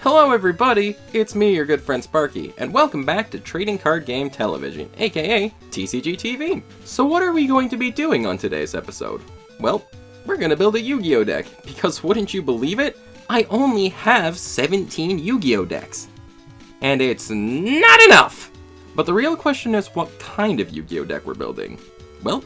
Hello everybody, it's me, your good friend Sparky, and welcome back to Trading Card Game Television, aka TCG TV. So what are we going to be doing on today's episode? Well, we're gonna build a Yu-Gi-Oh deck, because wouldn't you believe it? I only have 17 Yu-Gi-Oh decks. And it's not enough! But the real question is what kind of Yu-Gi-Oh deck we're building. Well,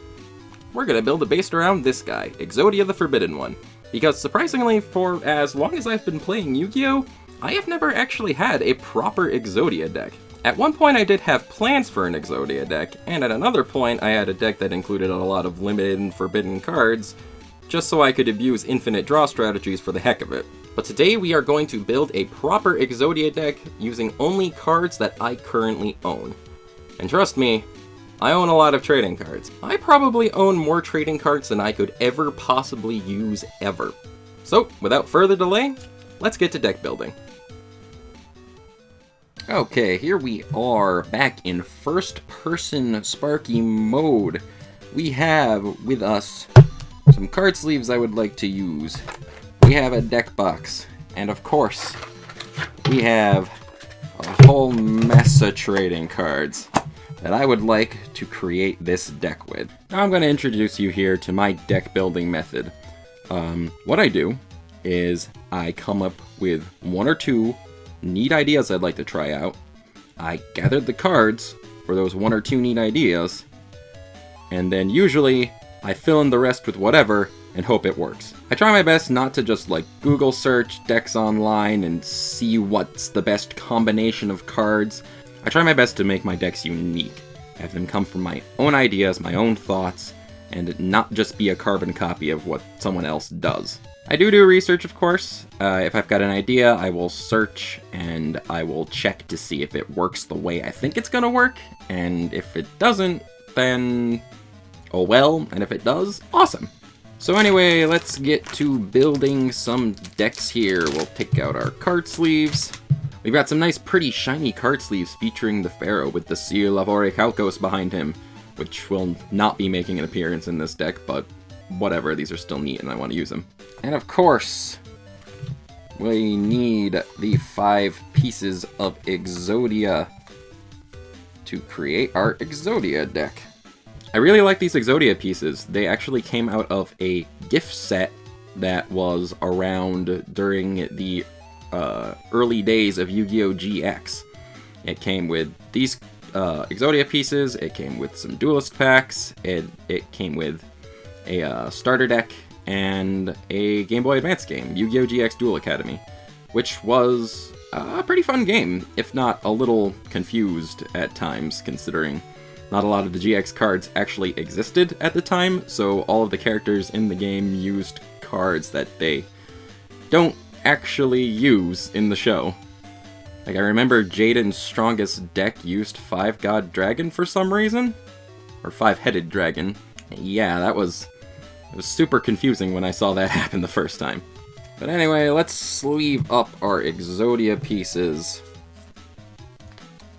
we're gonna build it based around this guy, Exodia the Forbidden One. Because surprisingly, for as long as I've been playing Yu-Gi-Oh, I have never actually had a proper Exodia deck. At one point I did have plans for an Exodia deck, and at another point I had a deck that included a lot of limited and forbidden cards, just so I could abuse infinite draw strategies for the heck of it. But today we are going to build a proper Exodia deck using only cards that I currently own. And trust me, I own a lot of trading cards. I probably own more trading cards than I could ever possibly use ever. So, without further delay, let's get to deck building. Okay, here we are back in first-person Sparky mode. We have with us some card sleeves I would like to use. We have a deck box, and of course, we have a whole mess of trading cards that I would like to create this deck with. Now I'm going to introduce you here to my deck building method. What I do is I come up with one or two neat ideas I'd like to try out. I gather the cards for those one or two neat ideas, and then usually I fill in the rest with whatever and hope it works. I try my best not to just like Google search decks online and see what's the best combination of cards. I try my best to make my decks unique, have them come from my own ideas, my own thoughts, and not just be a carbon copy of what someone else does. I do research, of course. If I've got an idea, I will search and I will check to see if it works the way I think it's gonna work, and if it doesn't, then oh well, and if it does, awesome. So anyway, let's get to building some decks here. We'll take out our card sleeves. We've got some nice pretty shiny card sleeves featuring the Pharaoh with the Seal of Orichalcos behind him, which will not be making an appearance in this deck, but whatever, these are still neat and I want to use them. And of course, we need the 5 pieces of Exodia to create our Exodia deck. I really like these Exodia pieces. They actually came out of a gift set that was around during the early days of Yu-Gi-Oh! GX. It came with these Exodia pieces, it came with some Duelist packs, it came with a starter deck, and a Game Boy Advance game, Yu-Gi-Oh! GX Duel Academy, which was a pretty fun game, if not a little confused at times, considering not a lot of the GX cards actually existed at the time, so all of the characters in the game used cards that they don't actually use in the show. Like, I remember Jaden's strongest deck used 5-God Dragon for some reason, or 5-Headed Dragon. Yeah, it was super confusing when I saw that happen the first time. But anyway, let's sleeve up our Exodia pieces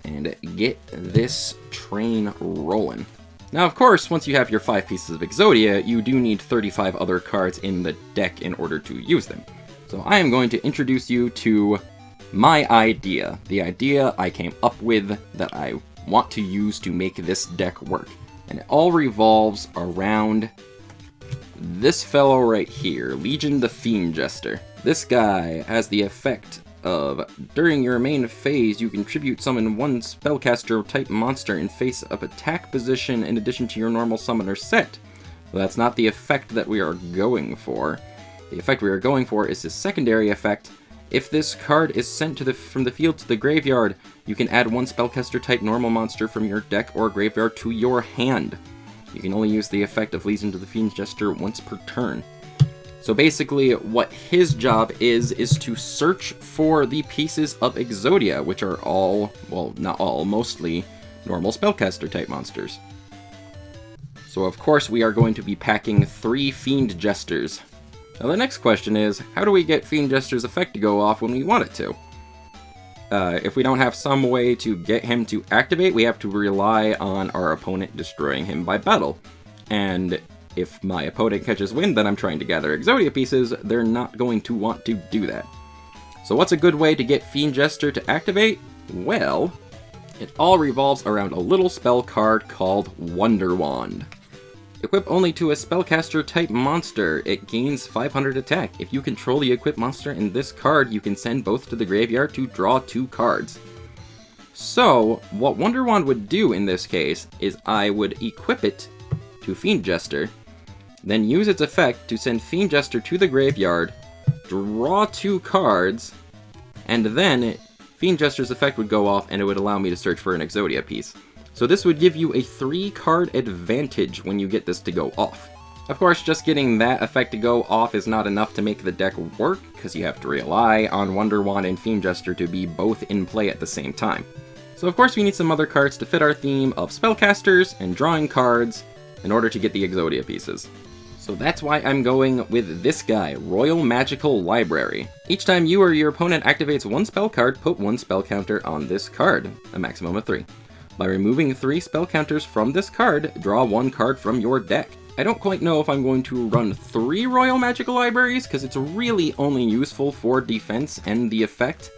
and get this train rolling. Now, of course, once you have your 5 pieces of Exodia, you do need 35 other cards in the deck in order to use them. So I am going to introduce you to my idea, the idea I came up with that I want to use to make this deck work. And it all revolves around this fellow right here, Legion the Fiend Jester. This guy has the effect of, during your main phase, you contribute summon one spellcaster type monster in face-up attack position in addition to your normal summoner set. Well, that's not the effect that we are going for. The effect we are going for is his secondary effect. If this card is sent from the field to the graveyard, you can add one spellcaster type normal monster from your deck or graveyard to your hand. You can only use the effect of Legion to the Fiend's Jester once per turn. So basically, what his job is to search for the pieces of Exodia, which are all, well, not all, mostly normal spellcaster type monsters. So of course we are going to be packing 3 Fiend Jesters. Now the next question is, how do we get Fiend Jester's effect to go off when we want it to? If we don't have some way to get him to activate, we have to rely on our opponent destroying him by battle. And if my opponent catches wind that I'm trying to gather Exodia pieces, they're not going to want to do that. So what's a good way to get Fiend Jester to activate? Well, it all revolves around a little spell card called Wonder Wand. Equip only to a spellcaster type monster, it gains 500 attack. If you control the equipped monster in this card, you can send both to the graveyard to draw 2 cards. So, what Wonder Wand would do in this case is I would equip it to Fiend Jester, then use its effect to send Fiend Jester to the graveyard, draw 2 cards, and then Fiend Jester's effect would go off and it would allow me to search for an Exodia piece. So this would give you a 3-card advantage when you get this to go off. Of course, just getting that effect to go off is not enough to make the deck work, because you have to rely on Wonder Wand and Fiend Jester to be both in play at the same time. So of course we need some other cards to fit our theme of spellcasters and drawing cards in order to get the Exodia pieces. So that's why I'm going with this guy, Royal Magical Library. Each time you or your opponent activates 1 spell card, put 1 spell counter on this card, a maximum of 3. By removing 3 spell counters from this card, draw 1 card from your deck. I don't quite know if I'm going to run 3 Royal Magical Libraries, because it's really only useful for defense and the effect.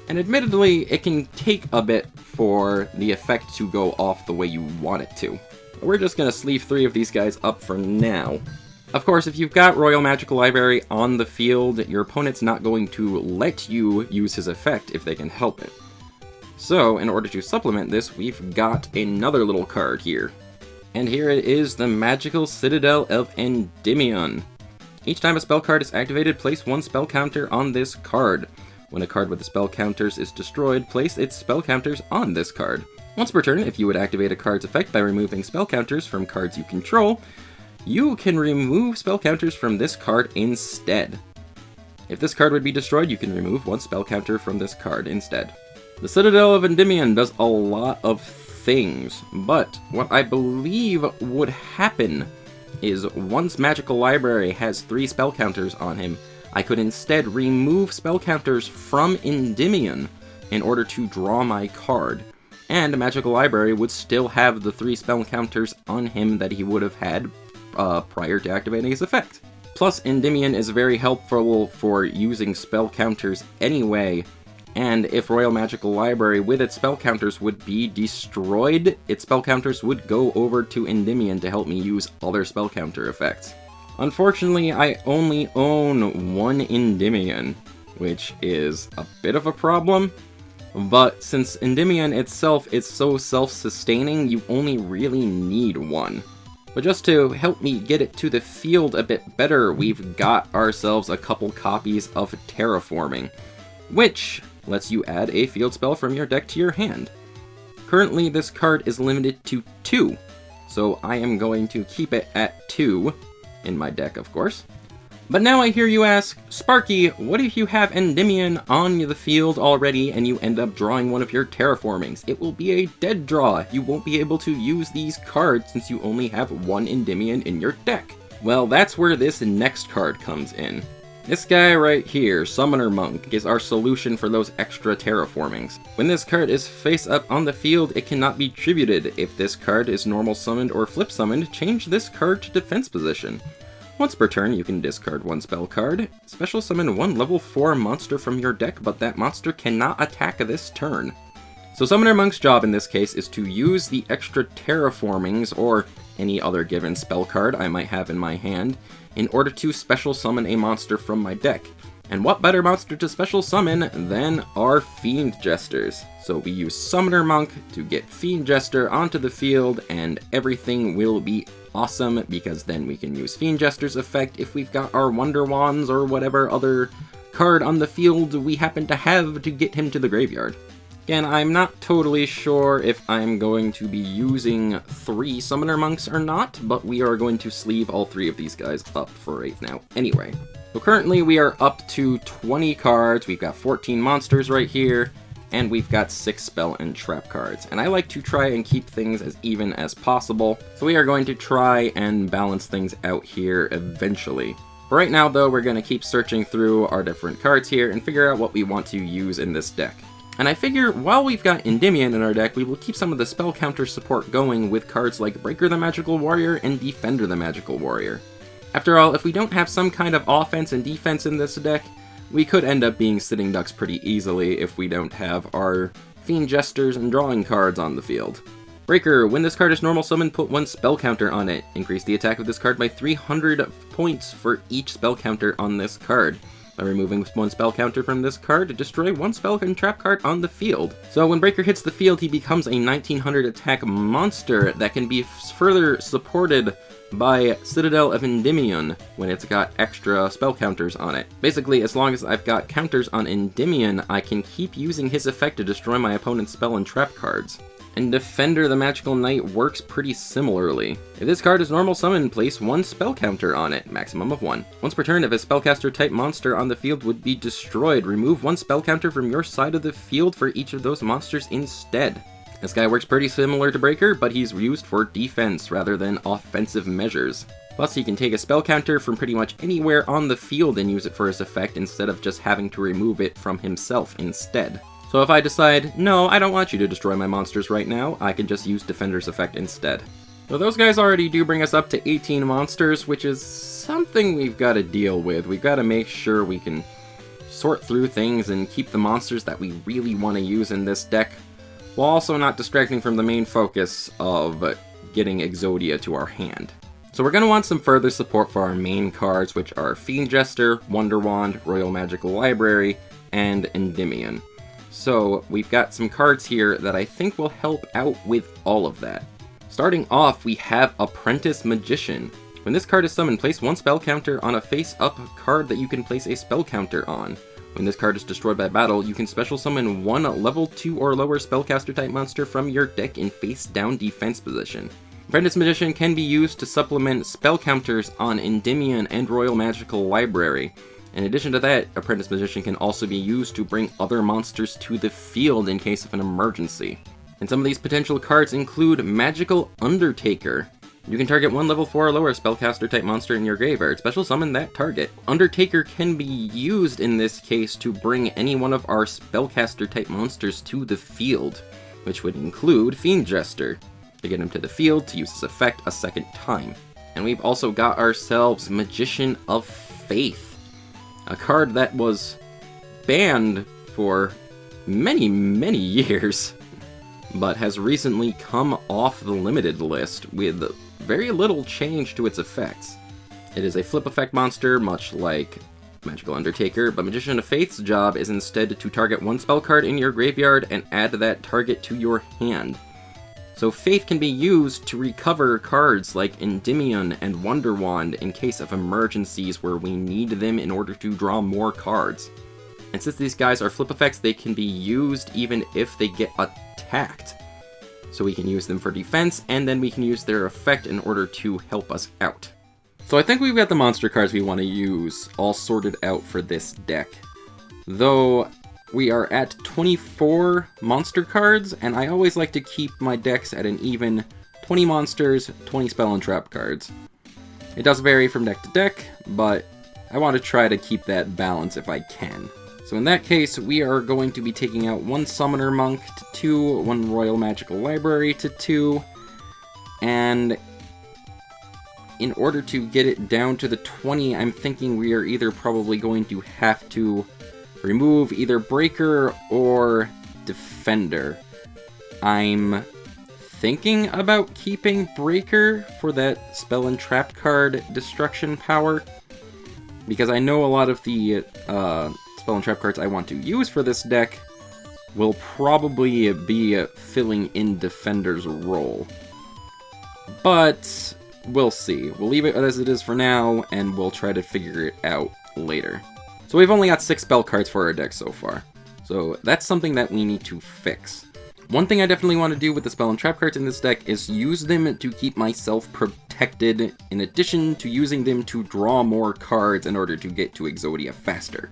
And admittedly, it can take a bit for the effect to go off the way you want it to. But we're just going to sleeve 3 of these guys up for now. Of course, if you've got Royal Magical Library on the field, your opponent's not going to let you use his effect if they can help it. So, in order to supplement this, we've got another little card here. And here it is, the Magical Citadel of Endymion. Each time a spell card is activated, place 1 spell counter on this card. When a card with the spell counters is destroyed, place its spell counters on this card. Once per turn, if you would activate a card's effect by removing spell counters from cards you control, you can remove spell counters from this card instead. If this card would be destroyed, you can remove 1 spell counter from this card instead. The Citadel of Endymion does a lot of things, but what I believe would happen is once Magical Library has 3 spell counters on him, I could instead remove spell counters from Endymion in order to draw my card, and Magical Library would still have the 3 spell counters on him that he would have had prior to activating his effect. Plus, Endymion is very helpful for using spell counters anyway, and if Royal Magical Library with its spell counters would be destroyed, its spell counters would go over to Endymion to help me use other spell counter effects. Unfortunately, I only own 1 Endymion, which is a bit of a problem, but since Endymion itself is so self-sustaining, you only really need 1. But just to help me get it to the field a bit better, we've got ourselves a couple copies of Terraforming, which lets you add a field spell from your deck to your hand. Currently, this card is limited to 2, so I am going to keep it at 2, in my deck, of course. But now I hear you ask, Sparky, what if you have Endymion on the field already and you end up drawing one of your Terraformings? It will be a dead draw. You won't be able to use these cards since you only have 1 Endymion in your deck. Well, that's where this next card comes in. This guy right here, Summoner Monk, is our solution for those extra Terraformings. When this card is face up on the field, it cannot be tributed. If this card is normal summoned or flip summoned, change this card to defense position. Once per turn, you can discard 1 spell card, special summon 1 level 4 monster from your deck, but that monster cannot attack this turn. So Summoner Monk's job in this case is to use the extra Terraformings, or any other given spell card I might have in my hand, in order to special summon a monster from my deck. And what better monster to special summon than our Fiend Jesters? So we use Summoner Monk to get Fiend Jester onto the field, and everything will be awesome, because then we can use Fiend Jester's effect if we've got our Wonder Wands or whatever other card on the field we happen to have to get him to the graveyard. Again, I'm not totally sure if I'm going to be using 3 Summoner Monks or not, but we are going to sleeve all 3 of these guys up for 8 now anyway. So currently we are up to 20 cards, we've got 14 monsters right here, and we've got 6 spell and trap cards. And I like to try and keep things as even as possible, so we are going to try and balance things out here eventually. For right now though, we're going to keep searching through our different cards here and figure out what we want to use in this deck. And I figure while we've got Endymion in our deck, we will keep some of the spell counter support going with cards like Breaker the Magical Warrior and Defender the Magical Warrior. After all, if we don't have some kind of offense and defense in this deck, we could end up being sitting ducks pretty easily if we don't have our Fiend Jesters and drawing cards on the field. Breaker, when this card is normal summon, put 1 spell counter on it. Increase the attack of this card by 300 points for each spell counter on this card. By removing 1 spell counter from this card, destroy 1 spell and trap card on the field. So when Breaker hits the field, he becomes a 1900 attack monster that can be further supported by Citadel of Endymion when it's got extra spell counters on it. Basically, as long as I've got counters on Endymion, I can keep using his effect to destroy my opponent's spell and trap cards. And Defender the Magical Knight works pretty similarly. If this card is normal summon, place 1 spell counter on it, maximum of 1. Once per turn, if a spellcaster type monster on the field would be destroyed, remove 1 spell counter from your side of the field for each of those monsters instead. This guy works pretty similar to Breaker, but he's used for defense rather than offensive measures. Plus, he can take a spell counter from pretty much anywhere on the field and use it for his effect instead of just having to remove it from himself instead. So if I decide, no, I don't want you to destroy my monsters right now, I can just use Defender's effect instead. So those guys already do bring us up to 18 monsters, which is something we've got to deal with. We've got to make sure we can sort through things and keep the monsters that we really want to use in this deck, while also not distracting from the main focus of getting Exodia to our hand. So we're going to want some further support for our main cards, which are Fiend Jester, Wonder Wand, Royal Magical Library, and Endymion. So we've got some cards here that I think will help out with all of that. Starting off, we have Apprentice Magician. When this card is summoned, place 1 spell counter on a face-up card that you can place a spell counter on. When this card is destroyed by battle, you can special summon 1 level 2 or lower spellcaster type monster from your deck in face-down defense position. Apprentice Magician can be used to supplement spell counters on Endymion and Royal Magical Library. In addition to that, Apprentice Magician can also be used to bring other monsters to the field in case of an emergency. And some of these potential cards include Magical Undertaker. You can target 1 level 4 or lower spellcaster type monster in your graveyard, special summon that target. Undertaker can be used in this case to bring any one of our spellcaster type monsters to the field, which would include Fiend Jester, to get him to the field to use his effect a second time. And we've also got ourselves Magician of Faith, a card that was banned for many, many years, but has recently come off the limited list with very little change to its effects. It is a flip effect monster, much like Magical Undertaker, but Magician of Faith's job is instead to target 1 spell card in your graveyard and add that target to your hand. So Faith can be used to recover cards like Endymion and Wonder Wand in case of emergencies where we need them in order to draw more cards. And since these guys are flip effects, they can be used even if they get attacked. So we can use them for defense, and then we can use their effect in order to help us out. So I think we've got the monster cards we want to use all sorted out for this deck. Though we are at 24 monster cards, and I always like to keep my decks at an even 20 monsters, 20 spell and trap cards. It does vary from deck to deck, but I want to try to keep that balance if I can. So in that case, we are going to be taking out 1 Summoner Monk to 2, 1 Royal Magical Library to 2, and in order to get it down to the 20, I'm thinking we are either probably going to have to remove either Breaker or Defender. I'm thinking about keeping Breaker for that spell and trap card destruction power, because I know a lot of the spell and trap cards I want to use for this deck will probably be filling in Defender's role. But we'll see. We'll leave it as it is for now, and we'll try to figure it out later. So we've only got 6 spell cards for our deck so far, so that's something that we need to fix. One thing I definitely want to do with the spell and trap cards in this deck is use them to keep myself protected, in addition to using them to draw more cards in order to get to Exodia faster.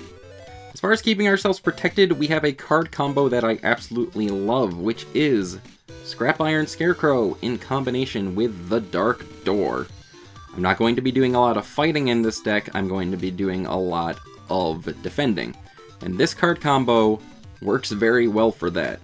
As far as keeping ourselves protected, we have a card combo that I absolutely love, which is Scrap Iron Scarecrow in combination with the Dark Door. I'm not going to be doing a lot of fighting in this deck, I'm going to be doing a lot of defending. And this card combo works very well for that.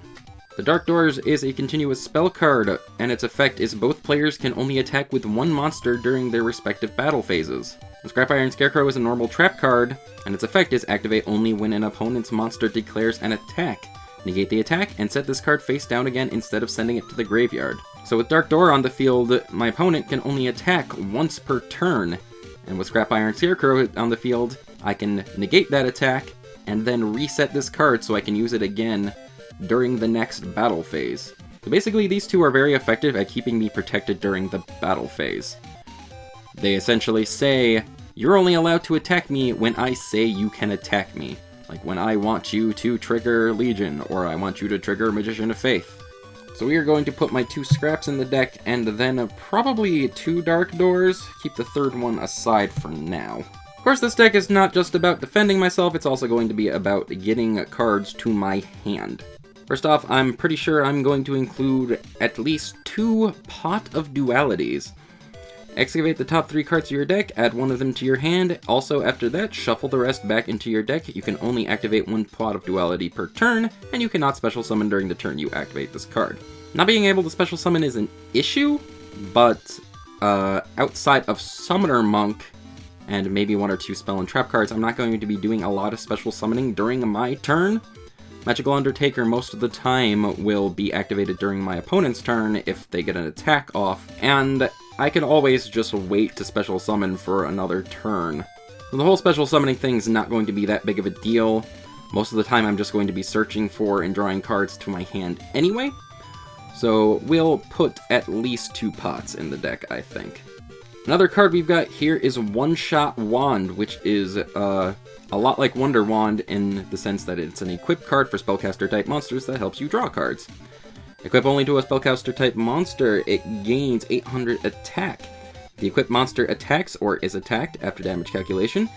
The Dark Doors is a continuous spell card, and its effect is both players can only attack with one monster during their respective battle phases. The Scrap Iron Scarecrow is a normal trap card, and its effect is activate only when an opponent's monster declares an attack. Negate the attack, and set this card face down again instead of sending it to the graveyard. So with Dark Door on the field, my opponent can only attack once per turn, and with Scrap Iron Scarecrow on the field, I can negate that attack, and then reset this card so I can use it again during the next battle phase. So basically these two are very effective at keeping me protected during the battle phase. They essentially say, you're only allowed to attack me when I say you can attack me. Like when I want you to trigger Legion, or I want you to trigger Magician of Faith. So we are going to put my 2 scraps in the deck, and then probably 2 Dark Doors, keep the third one aside for now. Of course, this deck is not just about defending myself, it's also going to be about getting cards to my hand. First off, I'm pretty sure I'm going to include at least 2 Pot of Dualities. Excavate the top 3 cards of your deck, add 1 of them to your hand. Also, after that, shuffle the rest back into your deck. You can only activate 1 Pot of Duality per turn, and you cannot special summon during the turn you activate this card. Not being able to special summon is an issue, but outside of Summoner Monk, and maybe 1 or 2 spell and trap cards, I'm not going to be doing a lot of special summoning during my turn. Magical Undertaker most of the time will be activated during my opponent's turn if they get an attack off, and I can always just wait to special summon for another turn. So the whole special summoning thing's not going to be that big of a deal. Most of the time I'm just going to be searching for and drawing cards to my hand anyway. So we'll put at least 2 pots in the deck, I think. Another card we've got here is One Shot Wand, which is a lot like Wonder Wand in the sense that it's an equip card for spellcaster-type monsters that helps you draw cards. Equip only to a spellcaster-type monster, it gains 800 attack. The equipped monster attacks or is attacked after damage calculation.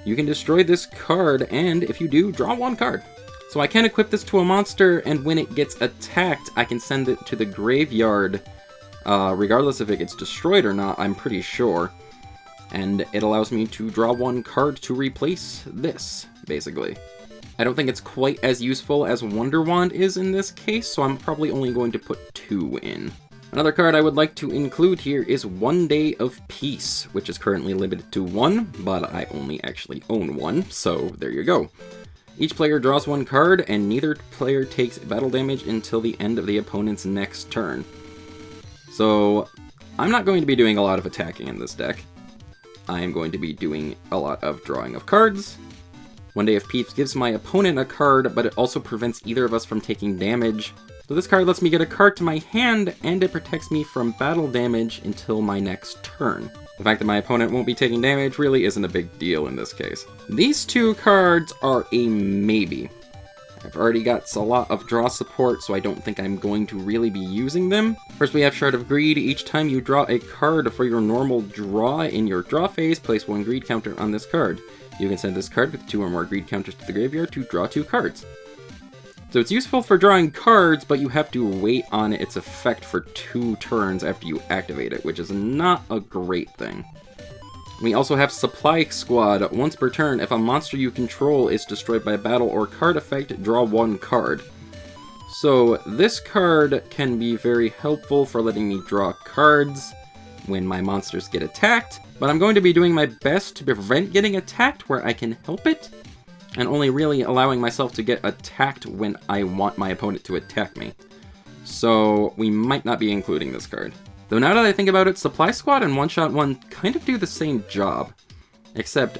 You can destroy this card, and if you do, draw 1 card. So I can equip this to a monster, and when it gets attacked, I can send it to the graveyard, regardless if it gets destroyed or not, I'm pretty sure. And it allows me to draw 1 card to replace this, basically. I don't think it's quite as useful as Wonder Wand is in this case, so I'm probably only going to put 2 in. Another card I would like to include here is One Day of Peace, which is currently limited to 1, but I only actually own 1, so there you go. Each player draws 1 card, and neither player takes battle damage until the end of the opponent's next turn. So, I'm not going to be doing a lot of attacking in this deck. I am going to be doing a lot of drawing of cards. One Day of Peace gives my opponent a card, but it also prevents either of us from taking damage. So this card lets me get a card to my hand, and it protects me from battle damage until my next turn. The fact that my opponent won't be taking damage really isn't a big deal in this case. These 2 cards are a maybe. I've already got a lot of draw support, so I don't think I'm going to really be using them. First we have Shard of Greed. Each time you draw a card for your normal draw in your draw phase, place 1 greed counter on this card. You can send this card with 2 or more greed counters to the graveyard to draw 2 cards. So it's useful for drawing cards, but you have to wait on its effect for 2 turns after you activate it, which is not a great thing. We also have Supply Squad. Once per turn, if a monster you control is destroyed by battle or card effect, draw 1 card. So this card can be very helpful for letting me draw cards when my monsters get attacked, but I'm going to be doing my best to prevent getting attacked where I can help it, and only really allowing myself to get attacked when I want my opponent to attack me. So we might not be including this card. Though now that I think about it, Supply Squad and One Shot Wand kind of do the same job, except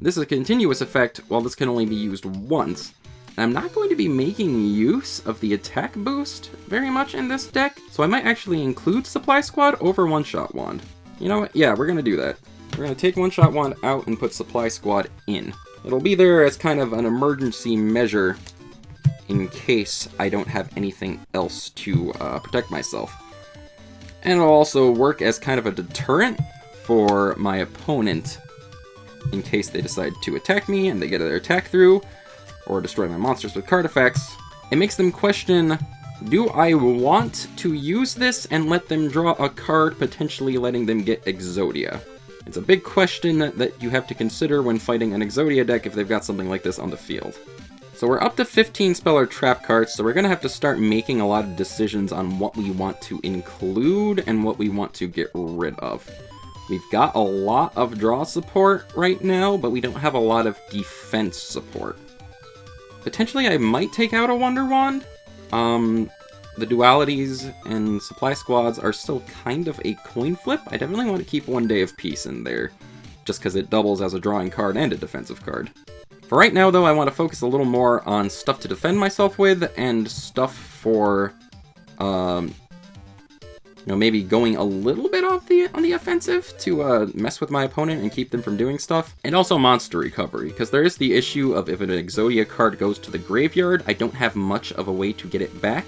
this is a continuous effect while this can only be used once. And I'm not going to be making use of the attack boost very much in this deck, so I might actually include Supply Squad over One Shot Wand. You know what? Yeah, we're going to do that. We're going to take One Shot Wand out and put Supply Squad in. It'll be there as kind of an emergency measure in case I don't have anything else to protect myself. And it'll also work as kind of a deterrent for my opponent in case they decide to attack me and they get their attack through, or destroy my monsters with card effects. It makes them question, do I want to use this and let them draw a card, potentially letting them get Exodia? It's a big question that you have to consider when fighting an Exodia deck if they've got something like this on the field. So we're up to 15 spell or trap cards, so we're going to have to start making a lot of decisions on what we want to include and what we want to get rid of. We've got a lot of draw support right now, but we don't have a lot of defense support. Potentially I might take out a Wonder Wand. The dualities and supply squads are still kind of a coin flip. I definitely want to keep One Day of Peace in there, just because it doubles as a drawing card and a defensive card. For right now, though, I want to focus a little more on stuff to defend myself with, and stuff for, maybe going a little bit on the offensive to mess with my opponent and keep them from doing stuff. And also monster recovery, because there is the issue of if an Exodia card goes to the graveyard, I don't have much of a way to get it back,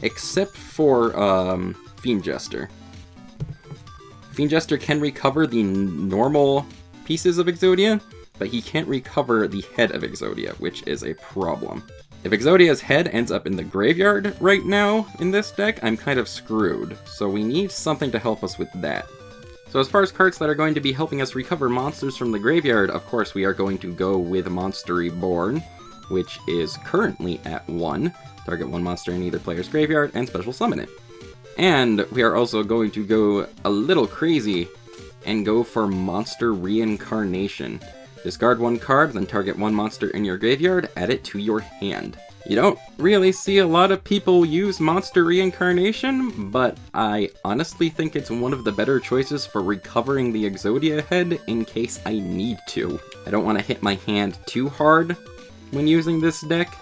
except for Fiend Jester. Fiend Jester can recover the normal pieces of Exodia, but he can't recover the head of Exodia, which is a problem. If Exodia's head ends up in the graveyard right now in this deck, I'm kind of screwed, so we need something to help us with that. So as far as cards that are going to be helping us recover monsters from the graveyard, of course we are going to go with Monster Reborn, which is currently at 1. Target one monster in either player's graveyard and special summon it. And we are also going to go a little crazy and go for Monster Reincarnation. Discard one card, then target one monster in your graveyard, add it to your hand. You don't really see a lot of people use Monster Reincarnation, but I honestly think it's one of the better choices for recovering the Exodia head in case I need to. I don't want to hit my hand too hard when using this deck,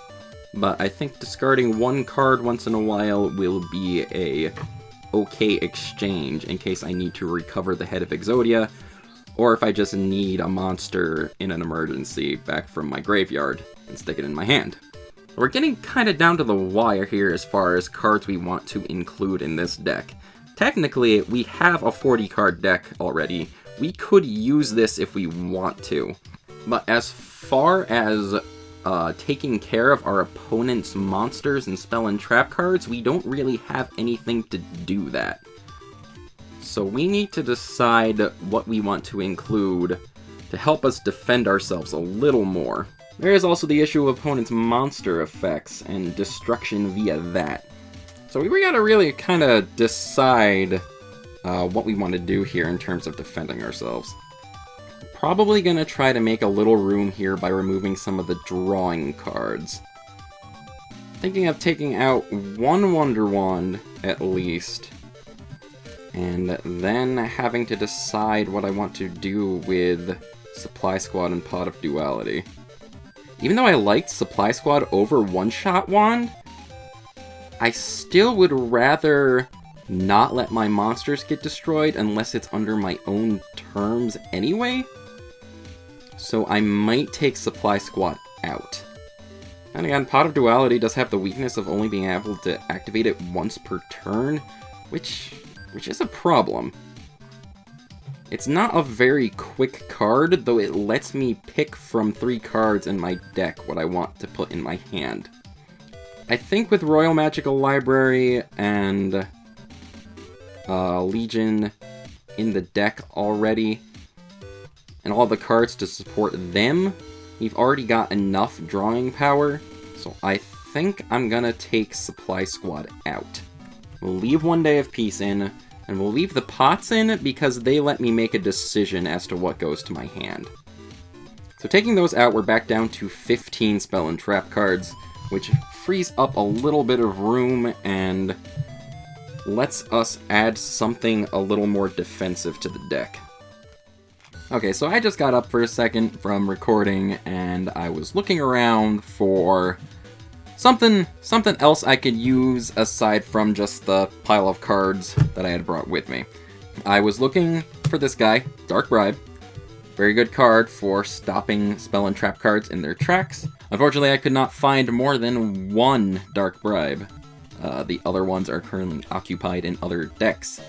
but I think discarding one card once in a while will be a okay exchange in case I need to recover the head of Exodia, or if I just need a monster in an emergency back from my graveyard and stick it in my hand. We're getting kind of down to the wire here as far as cards we want to include in this deck. Technically, we have a 40-card deck already. We could use this if we want to. But as far as taking care of our opponent's monsters and spell and trap cards, we don't really have anything to do that. So we need to decide what we want to include to help us defend ourselves a little more. There is also the issue of opponent's monster effects and destruction via that. So we gotta really kind of decide what we want to do here in terms of defending ourselves. Probably gonna try to make a little room here by removing some of the drawing cards. Thinking of taking out one Wonder Wand at least, and then having to decide what I want to do with Supply Squad and Pot of Duality. Even though I liked Supply Squad over One Shot Wand, I still would rather not let my monsters get destroyed unless it's under my own terms anyway. So I might take Supply Squad out. And again, Pot of Duality does have the weakness of only being able to activate it once per turn, which is a problem. It's not a very quick card, though it lets me pick from 3 cards in my deck what I want to put in my hand. I think with Royal Magical Library and Legion in the deck already, and all the cards to support them, we've already got enough drawing power, so I think I'm gonna take Supply Squad out. We'll leave One Day of Peace in, and we'll leave the pots in because they let me make a decision as to what goes to my hand. So taking those out, we're back down to 15 spell and trap cards, which frees up a little bit of room and lets us add something a little more defensive to the deck. Okay, so I just got up for a second from recording, and I was looking around for something else I could use aside from just the pile of cards that I had brought with me. I was looking for this guy, Dark Bribe. Very good card for stopping spell and trap cards in their tracks. Unfortunately, I could not find more than one Dark Bribe. The other ones are currently occupied in other decks.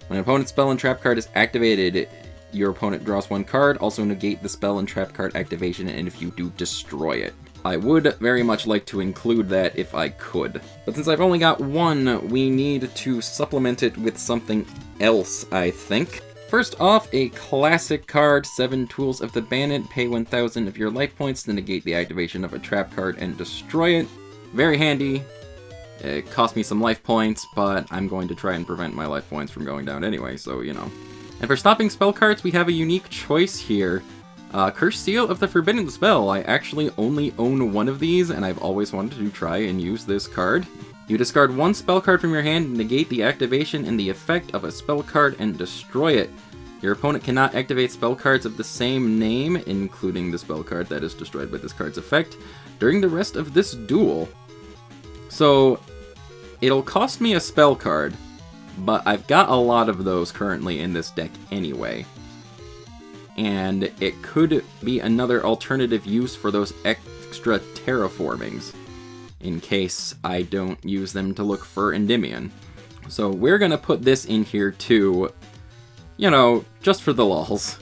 When an opponent's spell and trap card is activated, your opponent draws one card, also negate the spell and trap card activation, and if you do, destroy it. I would very much like to include that if I could. But since I've only got one, we need to supplement it with something else, I think. first off, a classic card, 7 Tools of the Bandit. Pay 1,000 of your life points to negate the activation of a trap card and destroy it. Very handy. It cost me some life points, but I'm going to try and prevent my life points from going down anyway, so you know. And for stopping spell cards, we have a unique choice here. Cursed Seal of the Forbidden Spell. I actually only own one of these, and I've always wanted to try and use this card. You discard one spell card from your hand and negate the activation and the effect of a spell card and destroy it. Your opponent cannot activate spell cards of the same name, including the spell card that is destroyed by this card's effect, during the rest of this duel. So, it'll cost me a spell card, but I've got a lot of those currently in this deck anyway. And it could be another alternative use for those extra terraformings, in case I don't use them to look for Endymion. So we're gonna put this in here too, you know, just for the lulz.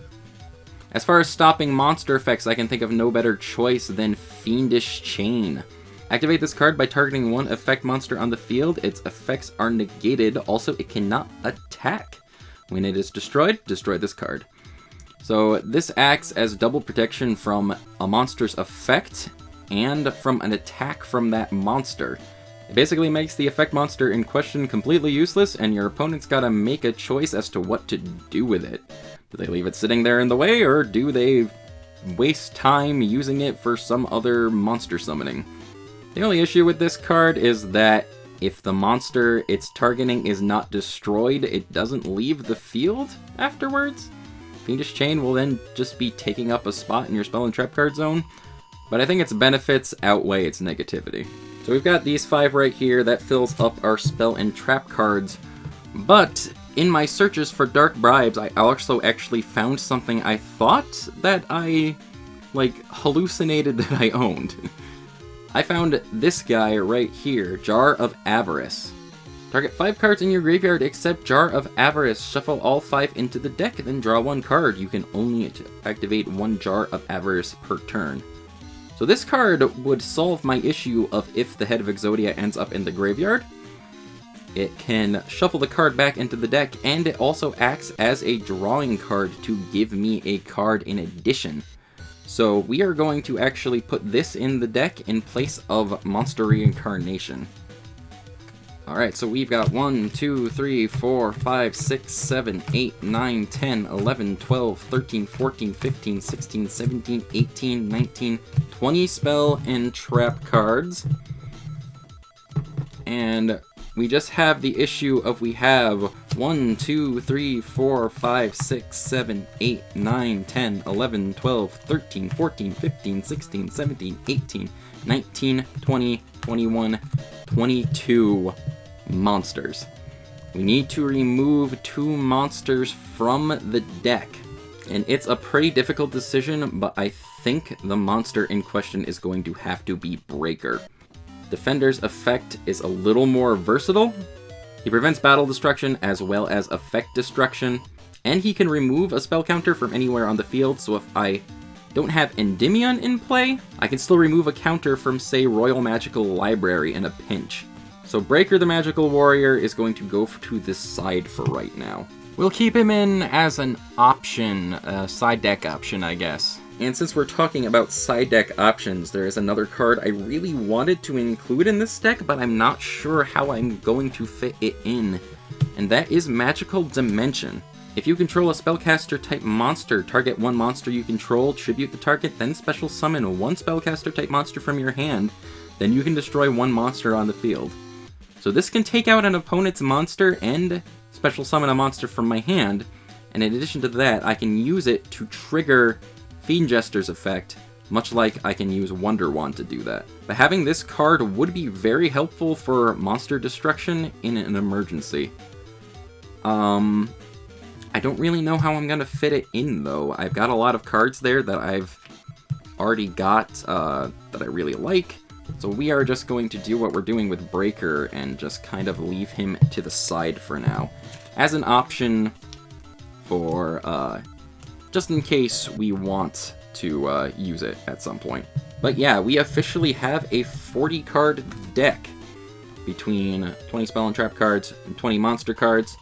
As far as stopping monster effects, I can think of no better choice than Fiendish Chain. Activate this card by targeting one effect monster on the field. Its effects are negated. Also, it cannot attack. When it is destroyed, destroy this card. So this acts as double protection from a monster's effect and from an attack from that monster. It basically makes the effect monster in question completely useless, and your opponent's gotta make a choice as to what to do with it. Do they leave it sitting there in the way, or do they waste time using it for some other monster summoning? The only issue with this card is that if the monster it's targeting is not destroyed, it doesn't leave the field afterwards. Fiendish Chain will then just be taking up a spot in your spell and trap card zone, but I think its benefits outweigh its negativity. So we've got these 5 right here, that fills up our spell and trap cards, but in my searches for Dark Bribes, I also actually found something I thought that I, hallucinated that I owned. I found this guy right here, Jar of Avarice. Target 5 cards in your graveyard except Jar of Avarice. Shuffle all 5 into the deck, then draw 1 card. You can only activate 1 Jar of Avarice per turn. So this card would solve my issue of if the Head of Exodia ends up in the graveyard. It can shuffle the card back into the deck, and it also acts as a drawing card to give me a card in addition. So we are going to actually put this in the deck in place of Monster Reincarnation. Alright, so we've got 1, 2, 3, 4, 5, 6, 7, 8, 9, 10, 11, 12, 13, 14, 15, 16, 17, 18, 19, 20 spell and trap cards. And we just have the issue of we have 1, 2, 3, 4, 5, 6, 7, 8, 9, 10, 11, 12, 13, 14, 15, 16, 17, 18, 19, 20, 21, 22 monsters. We need to remove 2 monsters from the deck. And it's a pretty difficult decision, but I think the monster in question is going to have to be Breaker. Defender's effect is a little more versatile. He prevents battle destruction as well as effect destruction, and he can remove a spell counter from anywhere on the field, so if I don't have Endymion in play, I can still remove a counter from, say, Royal Magical Library in a pinch. So Breaker the Magical Warrior is going to go to this side for right now. We'll keep him in as an option, a side deck option, I guess. And since we're talking about side deck options, there is another card I really wanted to include in this deck, but I'm not sure how I'm going to fit it in. And that is Magical Dimension. If you control a spellcaster type monster, target 1 monster you control, tribute the target, then special summon 1 spellcaster type monster from your hand, then you can destroy 1 monster on the field. So this can take out an opponent's monster and special summon a monster from my hand, and in addition to that, I can use it to trigger Fiend Jester's effect, much like I can use Wonder Wand to do that. But having this card would be very helpful for monster destruction in an emergency. I don't really know how I'm gonna fit it in, though. I've got a lot of cards there that I've already got that I really like. So we are just going to do what we're doing with Breaker and just kind of leave him to the side for now, as an option for just in case we want to use it at some point. But yeah, we officially have a 40-card deck between 20 spell and trap cards and 20 monster cards.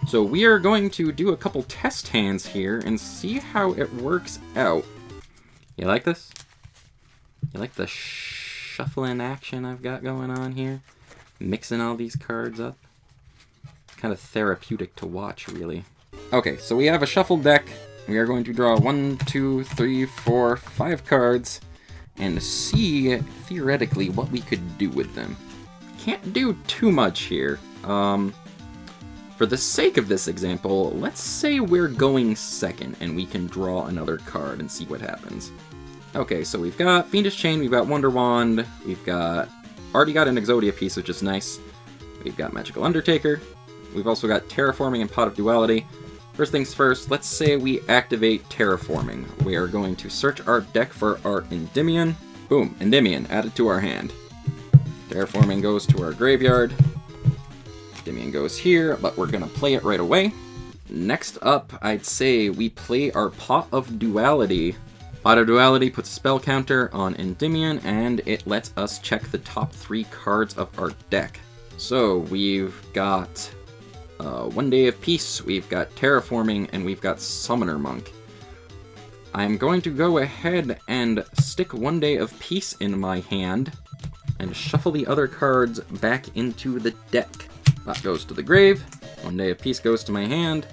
So we are going to do a couple test hands here and see how it works out. You like this? You like the shuffling action I've got going on here? Mixing all these cards up? Kind of therapeutic to watch, really. Okay, so we have a shuffled deck. We are going to draw 1, 2, 3, 4, 5 cards and see, theoretically, what we could do with them. Can't do too much here. For the sake of this example, let's say we're going second and we can draw another card and see what happens. Okay, so we've got Fiendish Chain, we've got Wonder Wand, we've already got an Exodia piece, which is nice. We've got Magical Undertaker. We've also got Terraforming and Pot of Duality. First things first, let's say we activate Terraforming. We are going to search our deck for our Endymion. Boom, Endymion added to our hand. Terraforming goes to our graveyard. Endymion goes here, but we're going to play it right away. Next up, I'd say we play our Pot of Duality. Pot of Duality puts a spell counter on Endymion, and it lets us check the top 3 cards of our deck. So we've got One Day of Peace, we've got Terraforming, and we've got Summoner Monk. I'm going to go ahead and stick One Day of Peace in my hand and shuffle the other cards back into the deck. That goes to the grave, One Day of Peace goes to my hand,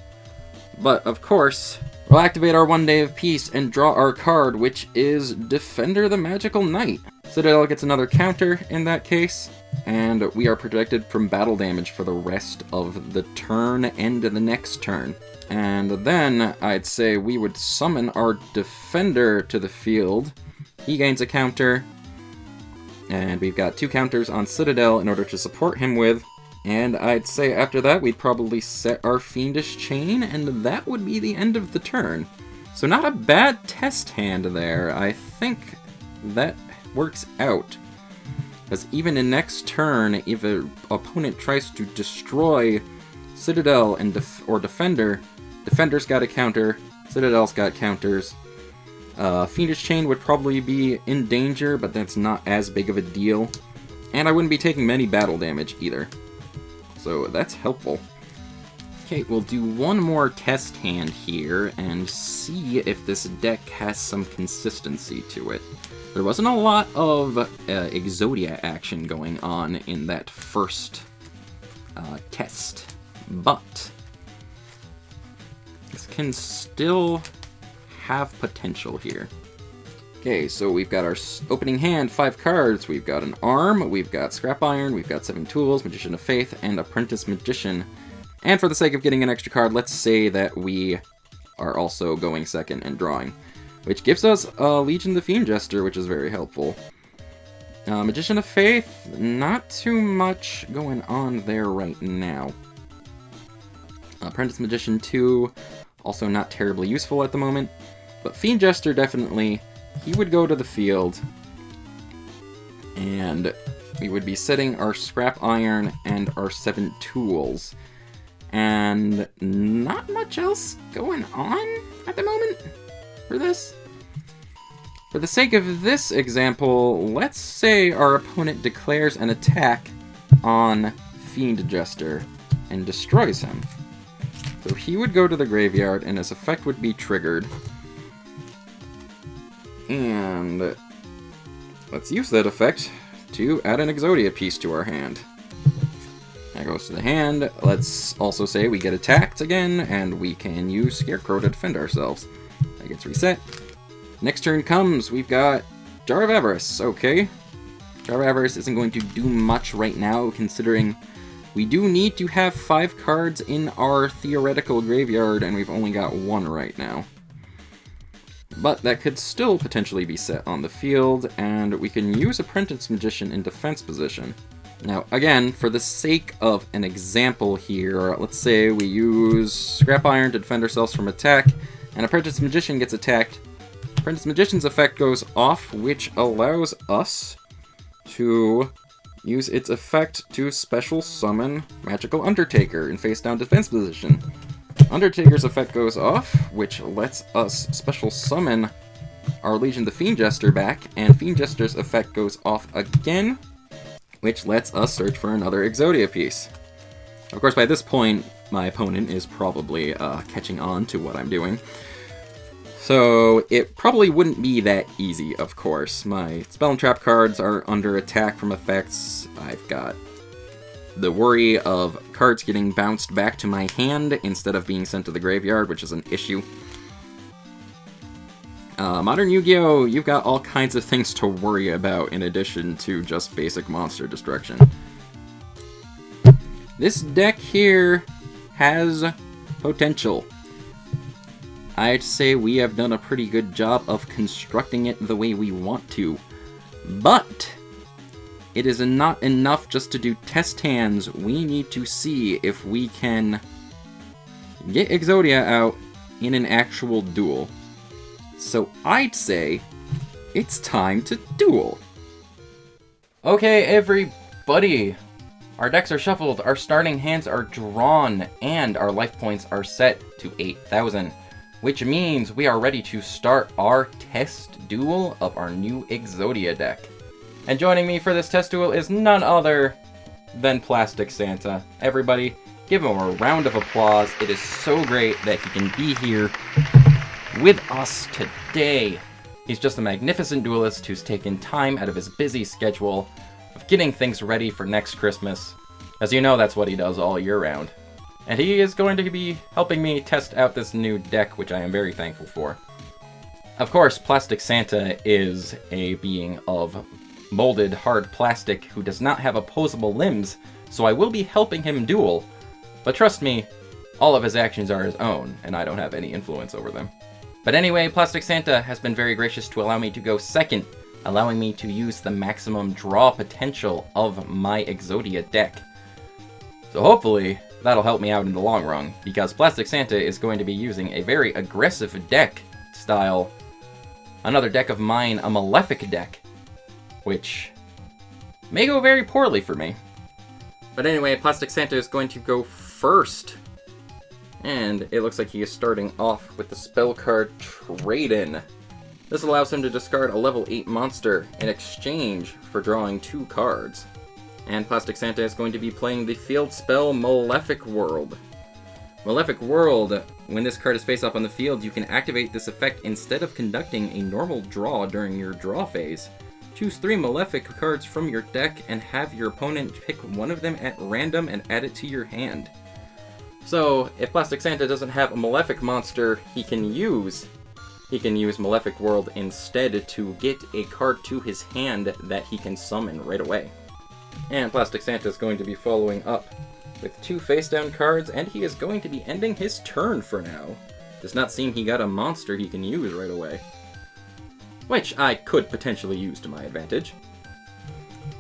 but of course, we'll activate our One Day of Peace and draw our card, which is Defender the Magical Knight. Citadel gets another counter in that case, and we are protected from battle damage for the rest of the turn and the next turn. And then I'd say we would summon our Defender to the field. He gains a counter, and we've got 2 counters on Citadel in order to support him with. And I'd say after that we'd probably set our Fiendish Chain, and that would be the end of the turn. So not a bad test hand there. I think that works out. Because even in next turn, if an opponent tries to destroy Citadel and or Defender, Defender's got a counter, Citadel's got counters. Fiendish Chain would probably be in danger, but that's not as big of a deal. And I wouldn't be taking many battle damage either. So that's helpful. Okay, we'll do one more test hand here and see if this deck has some consistency to it. There wasn't a lot of Exodia action going on in that first test, but this can still have potential here. Okay, so we've got our opening hand, 5 cards. We've got an Arm, we've got Scrap Iron, we've got 7 Tools, Magician of Faith, and Apprentice Magician. And for the sake of getting an extra card, let's say that we are also going second and drawing, which gives us Legion the Fiend Jester, which is very helpful. Magician of Faith, not too much going on there right now. Apprentice Magician 2, also not terribly useful at the moment. But Fiend Jester, definitely, he would go to the field, and we would be setting our Scrap Iron and our 7 Tools. And not much else going on at the moment for this. For the sake of this example, let's say our opponent declares an attack on Fiend Jester and destroys him. So he would go to the graveyard and his effect would be triggered. And let's use that effect to add an Exodia piece to our hand. That goes to the hand. Let's also say we get attacked again, and we can use Scarecrow to defend ourselves. That gets reset. Next turn comes, we've got Jar of Avarice. Okay. Jar of Avarice isn't going to do much right now, considering we do need to have 5 cards in our theoretical graveyard, and we've only got 1 right now. But that could still potentially be set on the field, and we can use Apprentice Magician in defense position. Now, again, for the sake of an example here, let's say we use Scrap Iron to defend ourselves from attack, and Apprentice Magician gets attacked. Apprentice Magician's effect goes off, which allows us to use its effect to special summon Magical Undertaker in face-down defense position. Undertaker's effect goes off, which lets us special summon our Legion the Fiend Jester back, and Fiend Jester's effect goes off again, which lets us search for another Exodia piece. Of course, by this point, my opponent is probably catching on to what I'm doing. So it probably wouldn't be that easy, of course. My spell and trap cards are under attack from effects. I've got the worry of cards getting bounced back to my hand instead of being sent to the graveyard, which is an issue. Modern Yu-Gi-Oh! You've got all kinds of things to worry about in addition to just basic monster destruction. This deck here has potential. I'd say we have done a pretty good job of constructing it the way we want to. But it is not enough just to do test hands. We need to see if we can get Exodia out in an actual duel. So I'd say it's time to duel. Okay, everybody. Our decks are shuffled, our starting hands are drawn, and our life points are set to 8,000. Which means we are ready to start our test duel of our new Exodia deck. And joining me for this test duel is none other than Plastic Santa. Everybody, give him a round of applause. It is so great that he can be here with us today. He's just a magnificent duelist who's taken time out of his busy schedule of getting things ready for next Christmas. As you know, that's what he does all year round. And he is going to be helping me test out this new deck, which I am very thankful for. Of course, Plastic Santa is a being of molded hard plastic who does not have opposable limbs, so I will be helping him duel. But trust me, all of his actions are his own, and I don't have any influence over them. But anyway, Plastic Santa has been very gracious to allow me to go second, allowing me to use the maximum draw potential of my Exodia deck. So hopefully, that'll help me out in the long run, because Plastic Santa is going to be using a very aggressive deck style. Another deck of mine, a Malefic deck, which may go very poorly for me. But anyway, Plastic Santa is going to go first. And it looks like he is starting off with the spell card Trade-In. This allows him to discard a level 8 monster in exchange for drawing 2 cards. And Plastic Santa is going to be playing the field spell Malefic World. Malefic World, when this card is face up on the field, you can activate this effect instead of conducting a normal draw during your draw phase. Choose 3 Malefic cards from your deck and have your opponent pick one of them at random and add it to your hand. So, if Plastic Santa doesn't have a Malefic monster he can use Malefic World instead to get a card to his hand that he can summon right away. And Plastic Santa is going to be following up with 2 face-down cards, and he is going to be ending his turn for now. Does not seem he got a monster he can use right away, which I could potentially use to my advantage.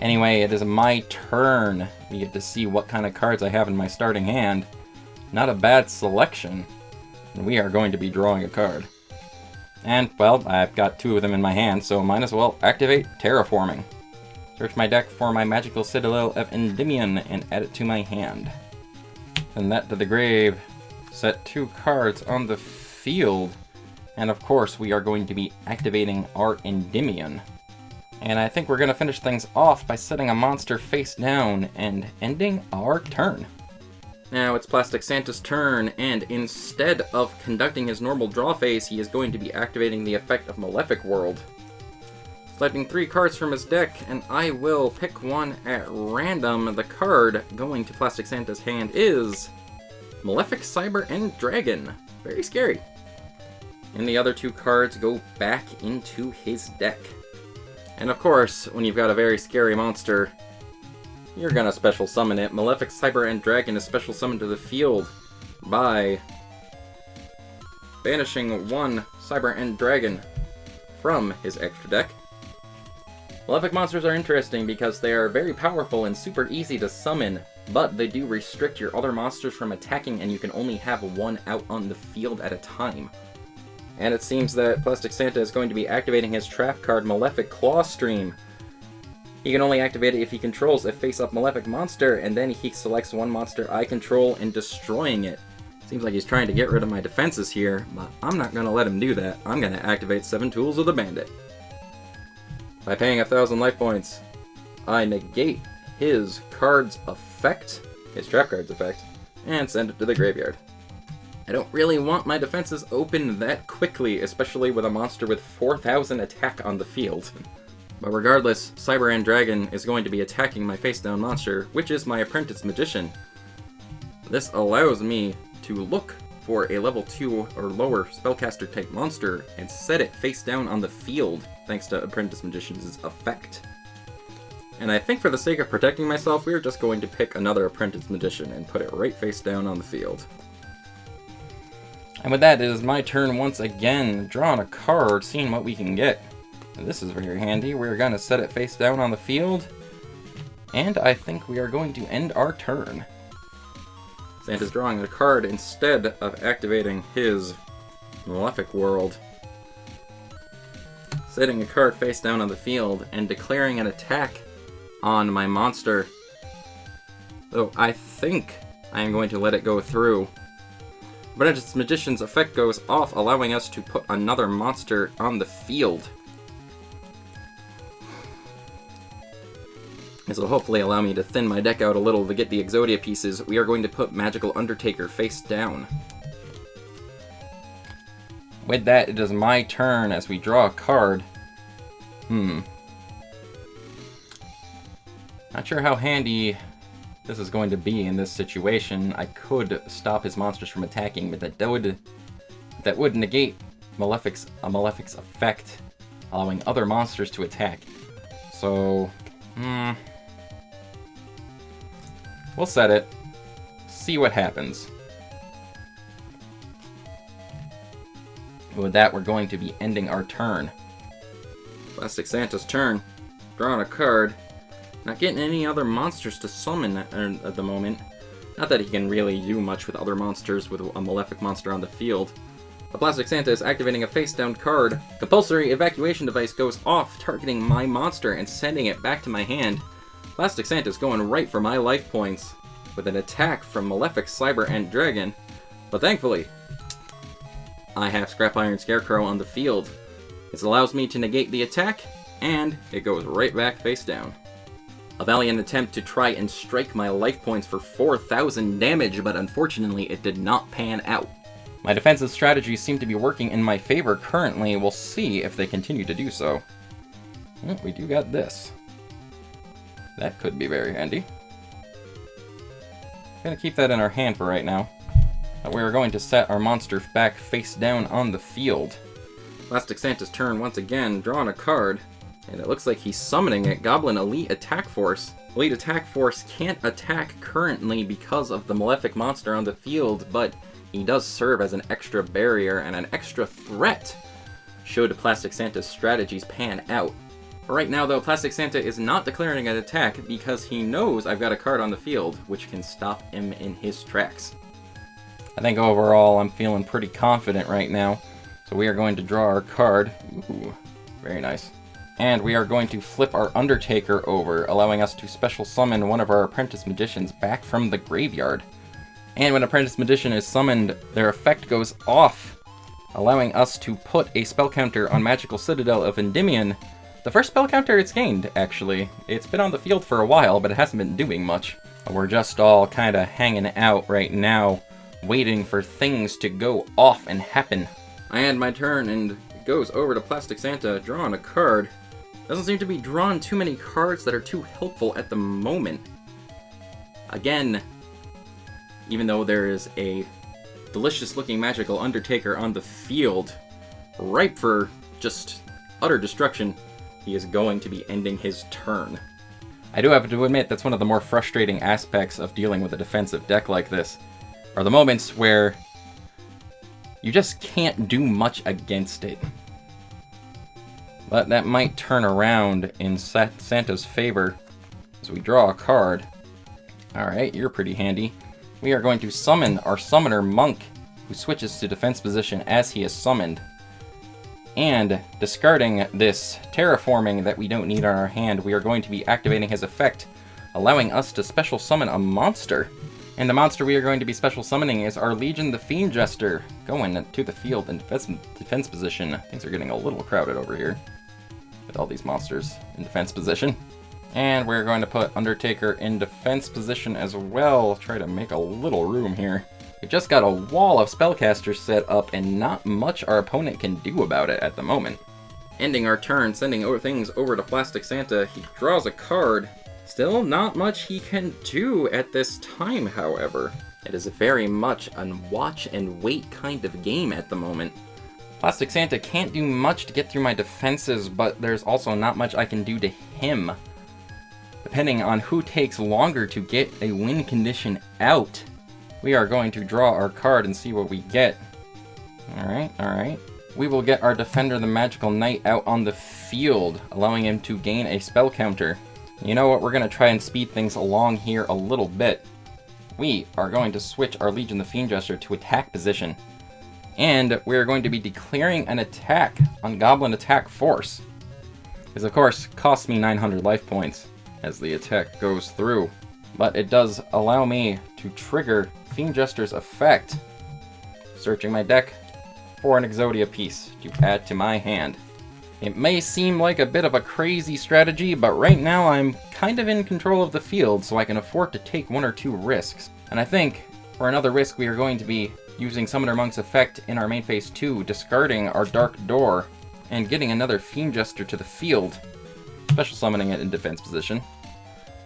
Anyway, it is my turn. We get to see what kind of cards I have in my starting hand. Not a bad selection. And we are going to be drawing a card. And, well, I've got 2 of them in my hand, so might as well activate Terraforming. Search my deck for my Magical Citadel of Endymion and add it to my hand. Send that to the grave. Set 2 cards on the field. And of course, we are going to be activating our Endymion. And I think we're going to finish things off by setting a monster face down and ending our turn. Now it's Plastic Santa's turn, and instead of conducting his normal draw phase, he is going to be activating the effect of Malefic World. Selecting 3 cards from his deck, and I will pick one at random. The card going to Plastic Santa's hand is Malefic Cyber End Dragon. Very scary. And the other 2 cards go back into his deck. And of course, when you've got a very scary monster, you're gonna special summon it. Malefic Cyber End Dragon is special summoned to the field by banishing 1 Cyber End Dragon from his extra deck. Malefic monsters are interesting because they are very powerful and super easy to summon, but they do restrict your other monsters from attacking, and you can only have 1 out on the field at a time. And it seems that Plastic Santa is going to be activating his trap card Malefic Clawstream. He can only activate it if he controls a face-up Malefic monster, and then he selects 1 monster I control and destroying it. Seems like he's trying to get rid of my defenses here, but I'm not going to let him do that. I'm going to activate 7 Tools of the Bandit. By paying 1,000 life points, I negate his card's effect, his trap card's effect, and send it to the graveyard. I don't really want my defenses open that quickly, especially with a monster with 4,000 attack on the field. But regardless, Cyber End Dragon is going to be attacking my face-down monster, which is my Apprentice Magician. This allows me to look for a level 2 or lower spellcaster type monster and set it face down on the field thanks to Apprentice Magician's effect. And I think for the sake of protecting myself, we're just going to pick another Apprentice Magician and put it right face down on the field. And with that, it is my turn once again, drawing a card, seeing what we can get. And this is very handy. We're going to set it face down on the field, and I think we are going to end our turn. Santa's drawing a card instead of activating his Malefic World. Setting a card face down on the field and declaring an attack on my monster. So I think I am going to let it go through. Apprentice Magician's effect goes off, allowing us to put another monster on the field. This will hopefully allow me to thin my deck out a little to get the Exodia pieces. We are going to put Magical Undertaker face down. With that, it is my turn as we draw a card. Not sure how handy this is going to be in this situation. I could stop his monsters from attacking, but that would negate Malefic's effect, allowing other monsters to attack. So, we'll set it, see what happens. With that, we're going to be ending our turn. Plastic Santa's turn. Drawing a card. Not getting any other monsters to summon at the moment. Not that he can really do much with other monsters with a Malefic monster on the field. The Plastic Santa is activating a face-down card. Compulsory evacuation device goes off, targeting my monster and sending it back to my hand. Plastic Santa's going right for my life points with an attack from Malefic Cyber End Dragon. But thankfully, I have Scrap Iron Scarecrow on the field. This allows me to negate the attack, and it goes right back face down. A valiant attempt to try and strike my life points for 4,000 damage, but unfortunately it did not pan out. My defensive strategies seem to be working in my favor currently. We'll see if they continue to do so. Oh, we do got this. That could be very handy. Gonna keep that in our hand for right now. We're going to set our monster back face down on the field. Plastic Santa's turn once again, drawing a card. And it looks like he's summoning it. Goblin Elite Attack Force. Elite Attack Force can't attack currently because of the Malefic monster on the field, but he does serve as an extra barrier and an extra threat should Plastic Santa's strategies pan out. Right now, though, Plastic Santa is not declaring an attack because he knows I've got a card on the field, which can stop him in his tracks. I think overall I'm feeling pretty confident right now. So we are going to draw our card. Ooh, very nice. And we are going to flip our Undertaker over, allowing us to special summon one of our Apprentice Magicians back from the graveyard. And when Apprentice Magician is summoned, their effect goes off, allowing us to put a spell counter on Magical Citadel of Endymion. The first spell counter it's gained, actually. It's been on the field for a while, but it hasn't been doing much. We're just all kind of hanging out right now, waiting for things to go off and happen. I end my turn, and it goes over to Plastic Santa, drawing a card. Doesn't seem to be drawn too many cards that are too helpful at the moment. Again, even though there is a delicious-looking Magical Undertaker on the field, ripe for just utter destruction, he is going to be ending his turn. I do have to admit that's one of the more frustrating aspects of dealing with a defensive deck like this, are the moments where you just can't do much against it. But that might turn around in Santa's favor as we draw a card. Alright, you're pretty handy. We are going to summon our Summoner Monk, who switches to defense position as he is summoned. And discarding this Terraforming that we don't need on our hand, we are going to be activating his effect, allowing us to special summon a monster. And the monster we are going to be special summoning is our Legion the Fiend Jester, going to the field in defense position. Things are getting a little crowded over here with all these monsters in defense position. And we're going to put Undertaker in defense position as well. Try to make a little room here. We just got a wall of spellcasters set up, and not much our opponent can do about it at the moment. Ending our turn, sending things over to Plastic Santa, he draws a card. Still not much he can do at this time, however. It is very much a watch and wait kind of game at the moment. Plastic Santa can't do much to get through my defenses, but there's also not much I can do to him. Depending on who takes longer to get a win condition out, we are going to draw our card and see what we get. Alright. We will get our Defender the Magical Knight out on the field, allowing him to gain a spell counter. You know what, we're going to try and speed things along here a little bit. We are going to switch our Legion the Fiend Jester to attack position. And we're going to be declaring an attack on Goblin Attack Force. This, of course, costs me 900 life points as the attack goes through. But it does allow me to trigger Fiend Jester's effect. Searching my deck for an Exodia piece to add to my hand. It may seem like a bit of a crazy strategy, but right now I'm kind of in control of the field, so I can afford to take one or two risks. And I think, for another risk, we are going to be using Summoner Monk's effect in our main phase 2, discarding our Dark Door, and getting another Fiend Jester to the field, special summoning it in defense position.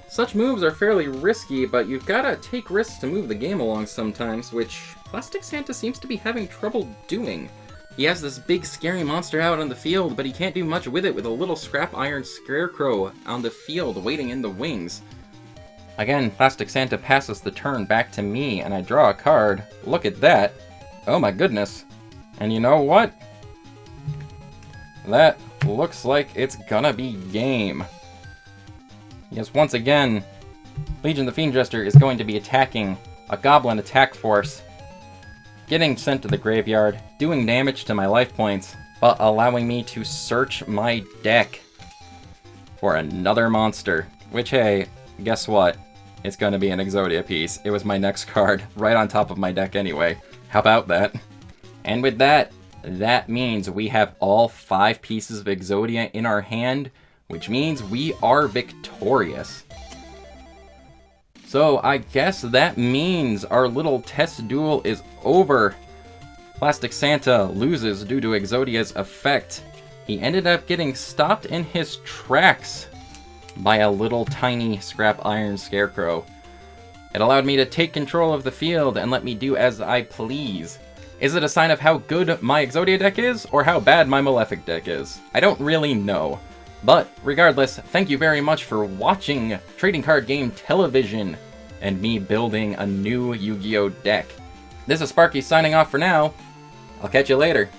Such moves are fairly risky, but you've gotta take risks to move the game along sometimes, which Plastic Santa seems to be having trouble doing. He has this big scary monster out on the field, but he can't do much with it with a little scrap iron scarecrow on the field waiting in the wings. Again, Plastic Santa passes the turn back to me, and I draw a card. Look at that. Oh my goodness. And you know what? That looks like it's gonna be game. Yes, once again, Legion the Fiend Jester is going to be attacking a Goblin Attack Force, getting sent to the graveyard, doing damage to my life points, but allowing me to search my deck for another monster. Which, hey, guess what? It's going to be an Exodia piece. It was my next card, right on top of my deck anyway. How about that? And with that, that means we have all 5 pieces of Exodia in our hand, which means we are victorious. So I guess that means our little test duel is over. Plastic Santa loses due to Exodia's effect. He ended up getting stopped in his tracks by a little tiny scrap iron scarecrow. It allowed me to take control of the field and let me do as I please. Is it a sign of how good my Exodia deck is, or how bad my Malefic deck is? I don't really know. But regardless, thank you very much for watching Trading Card Game TeleVision and me building a new Yu-Gi-Oh deck. This is Sparky signing off for now. I'll catch you later.